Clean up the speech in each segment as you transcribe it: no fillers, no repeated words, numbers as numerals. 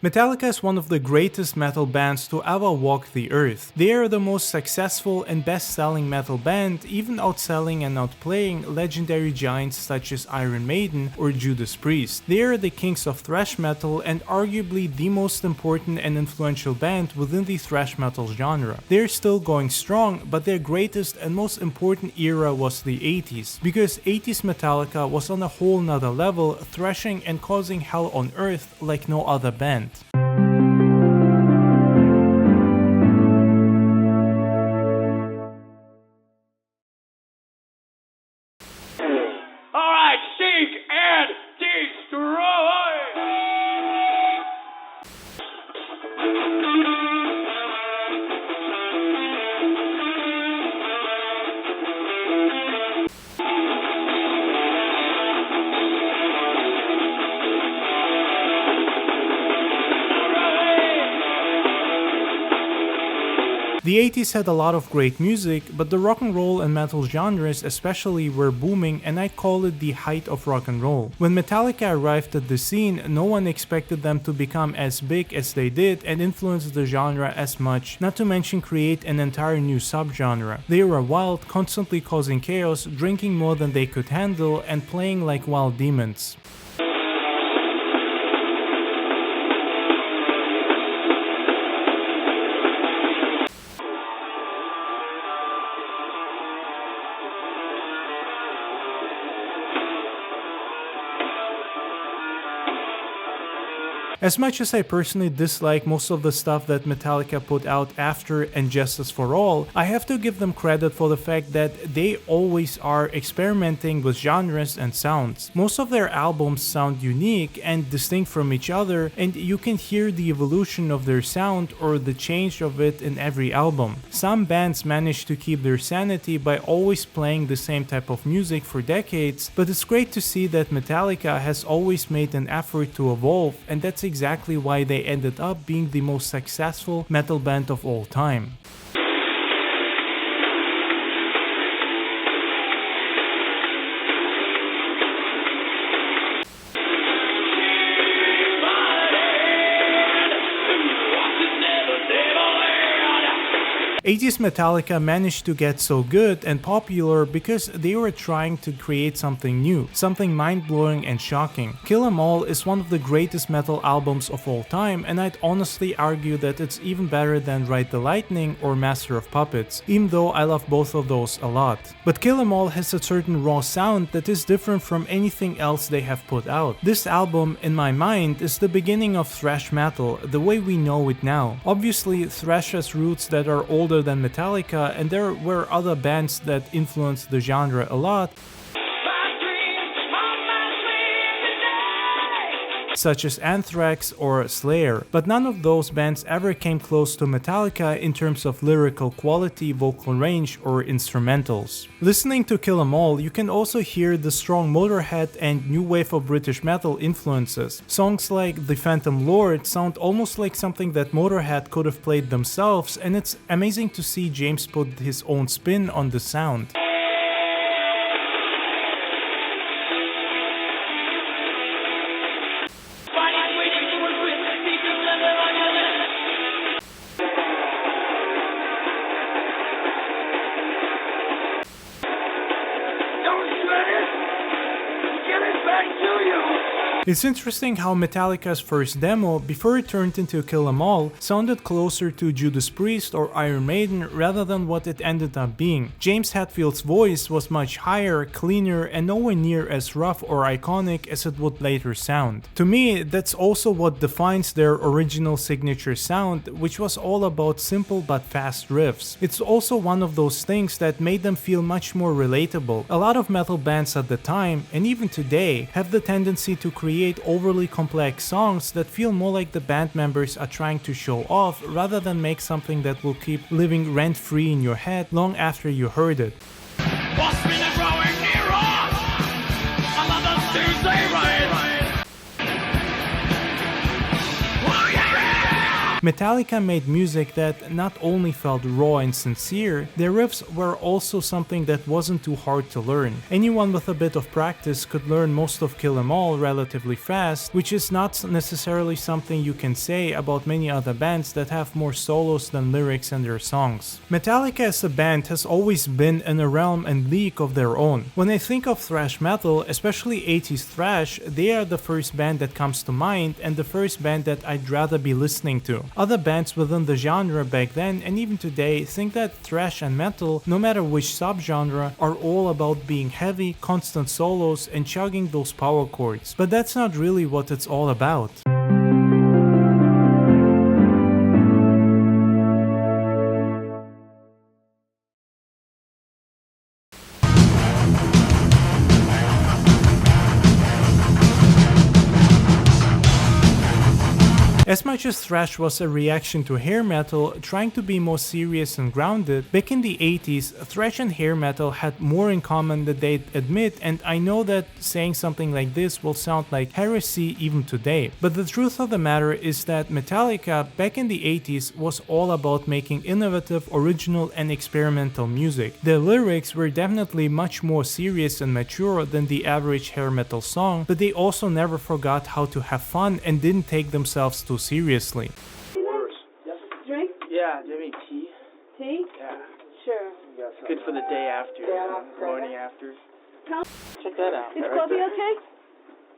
Metallica is one of the greatest metal bands to ever walk the earth. They are the most successful and best-selling metal band, even outselling and outplaying legendary giants such as Iron Maiden or Judas Priest. They are the kings of thrash metal and arguably the most important and influential band within the thrash metal genre. They are still going strong, but their greatest and most important era was the 80s, because 80s Metallica was on a whole nother level, thrashing and causing hell on earth like no other band. Alright, seek and destroy! The 80s had a lot of great music, but the rock and roll and metal genres especially were booming, and I'd call it the height of rock and roll. When Metallica arrived at the scene, no one expected them to become as big as they did and influence the genre as much, not to mention create an entire new subgenre. They were wild, constantly causing chaos, drinking more than they could handle, and playing like wild demons. As much as I personally dislike most of the stuff that Metallica put out after And Justice for All, I have to give them credit for the fact that they always are experimenting with genres and sounds. Most of their albums sound unique and distinct from each other, and you can hear the evolution of their sound or the change of it in every album. Some bands manage to keep their sanity by always playing the same type of music for decades, but it's great to see that Metallica has always made an effort to evolve, and that's exactly why they ended up being the most successful metal band of all time. '80s Metallica managed to get so good and popular because they were trying to create something new, something mind-blowing and shocking. Kill 'Em All is one of the greatest metal albums of all time, and I'd honestly argue that it's even better than Ride the Lightning or Master of Puppets, even though I love both of those a lot. But Kill 'Em All has a certain raw sound that is different from anything else they have put out. This album, in my mind, is the beginning of thrash metal, the way we know it now. Obviously, thrash has roots that are older than Metallica, and there were other bands that influenced the genre a lot, such as Anthrax or Slayer, but none of those bands ever came close to Metallica in terms of lyrical quality, vocal range, or instrumentals. Listening to Kill 'Em All, you can also hear the strong Motorhead and new wave of British metal influences. Songs like The Phantom Lord sound almost like something that Motorhead could have played themselves, and it's amazing to see James put his own spin on the sound. It's interesting how Metallica's first demo, before it turned into Kill 'Em All, sounded closer to Judas Priest or Iron Maiden rather than what it ended up being. James Hetfield's voice was much higher, cleaner, and nowhere near as rough or iconic as it would later sound. To me, that's also what defines their original signature sound, which was all about simple but fast riffs. It's also one of those things that made them feel much more relatable. A lot of metal bands at the time, and even today, have the tendency to create overly complex songs that feel more like the band members are trying to show off rather than make something that will keep living rent-free in your head long after you heard it. Metallica made music that not only felt raw and sincere, their riffs were also something that wasn't too hard to learn. Anyone with a bit of practice could learn most of Kill 'Em All relatively fast, which is not necessarily something you can say about many other bands that have more solos than lyrics in their songs. Metallica as a band has always been in a realm and league of their own. When I think of thrash metal, especially 80s thrash, they are the first band that comes to mind and the first band that I'd rather be listening to. Other bands within the genre back then and even today think that thrash and metal, no matter which subgenre, are all about being heavy, constant solos and chugging those power chords. But that's not really what it's all about. As much as thrash was a reaction to hair metal, trying to be more serious and grounded, back in the 80s, thrash and hair metal had more in common than they'd admit, and I know that saying something like this will sound like heresy even today. But the truth of the matter is that Metallica back in the 80s was all about making innovative, original and experimental music. Their lyrics were definitely much more serious and mature than the average hair metal song, but they also never forgot how to have fun and didn't take themselves too seriously. Worse. Drink? Yeah, do you have any tea? Tea? Yeah. Sure. Good for the day after, morning after. Check that out. Is right coffee there. okay?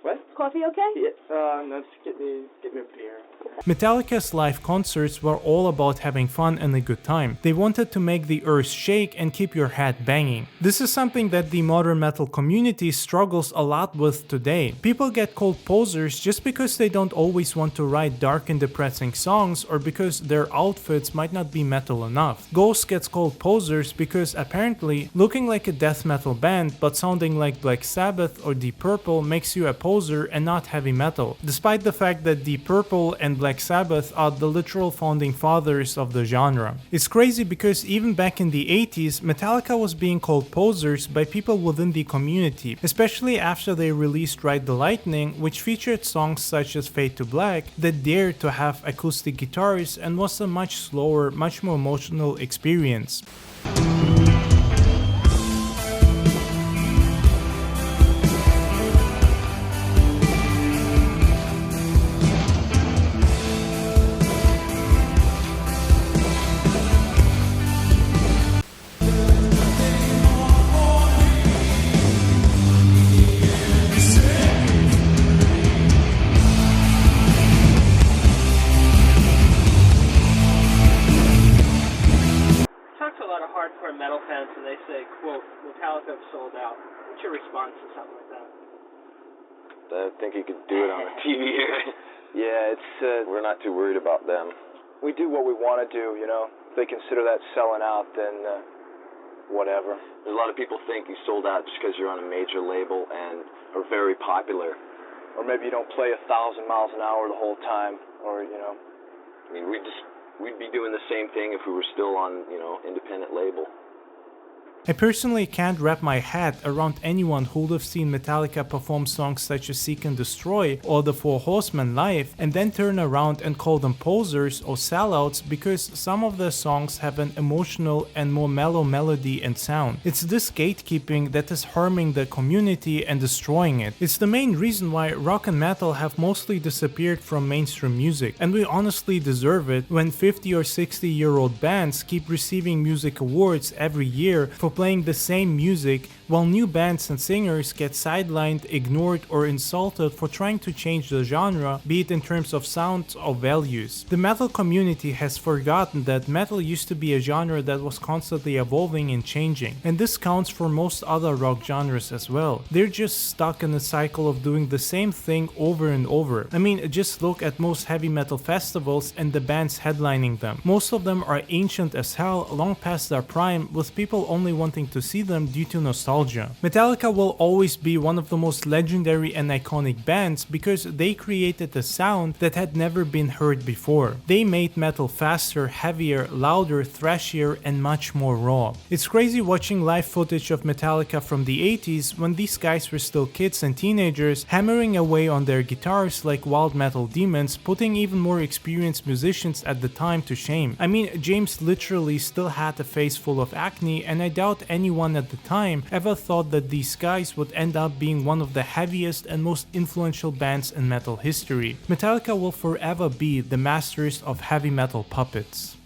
What? Coffee okay? Yeah, no, just get me a beer. Metallica's live concerts were all about having fun and a good time. They wanted to make the earth shake and keep your head banging. This is something that the modern metal community struggles a lot with today. People get called posers just because they don't always want to write dark and depressing songs or because their outfits might not be metal enough. Ghost gets called posers because apparently looking like a death metal band but sounding like Black Sabbath or Deep Purple makes you a poser and not heavy metal, despite the fact that Deep Purple and Black Sabbath are the literal founding fathers of the genre. It's crazy because even back in the 80s, Metallica was being called posers by people within the community, especially after they released Ride the Lightning, which featured songs such as Fade to Black that dared to have acoustic guitars and was a much slower, much more emotional experience. Hardcore metal fans and they say, quote, Metallica have sold out. What's your response to something like that? I think you could do it on the TV here. Yeah, it's we're not too worried about them. We do what we want to do, you know. If they consider that selling out, then whatever. There's a lot of people think you sold out just because you're on a major label and are very popular. Or maybe you don't play 1,000 miles an hour the whole time, or, you know. I mean, we'd be doing the same thing if we were still on, independent label. I personally can't wrap my head around anyone who would have seen Metallica perform songs such as Seek and Destroy or The Four Horsemen live and then turn around and call them posers or sellouts because some of their songs have an emotional and more mellow melody and sound. It's this gatekeeping that is harming the community and destroying it. It's the main reason why rock and metal have mostly disappeared from mainstream music, and we honestly deserve it when 50 or 60-year-old bands keep receiving music awards every year for playing the same music, while new bands and singers get sidelined, ignored, or insulted for trying to change the genre, be it in terms of sound or values. The metal community has forgotten that metal used to be a genre that was constantly evolving and changing, and this counts for most other rock genres as well. They're just stuck in a cycle of doing the same thing over and over. I mean, just look at most heavy metal festivals and the bands headlining them. Most of them are ancient as hell, long past their prime, with people only wanting to see them due to nostalgia. nostalgia. Metallica will always be one of the most legendary and iconic bands because they created a sound that had never been heard before. They made metal faster, heavier, louder, thrashier, and much more raw. It's crazy watching live footage of Metallica from the 80s when these guys were still kids and teenagers, hammering away on their guitars like wild metal demons, putting even more experienced musicians at the time to shame. I mean, James literally still had a face full of acne, and I doubt anyone at the time ever thought that these guys would end up being one of the heaviest and most influential bands in metal history. Metallica will forever be the masters of heavy metal puppets.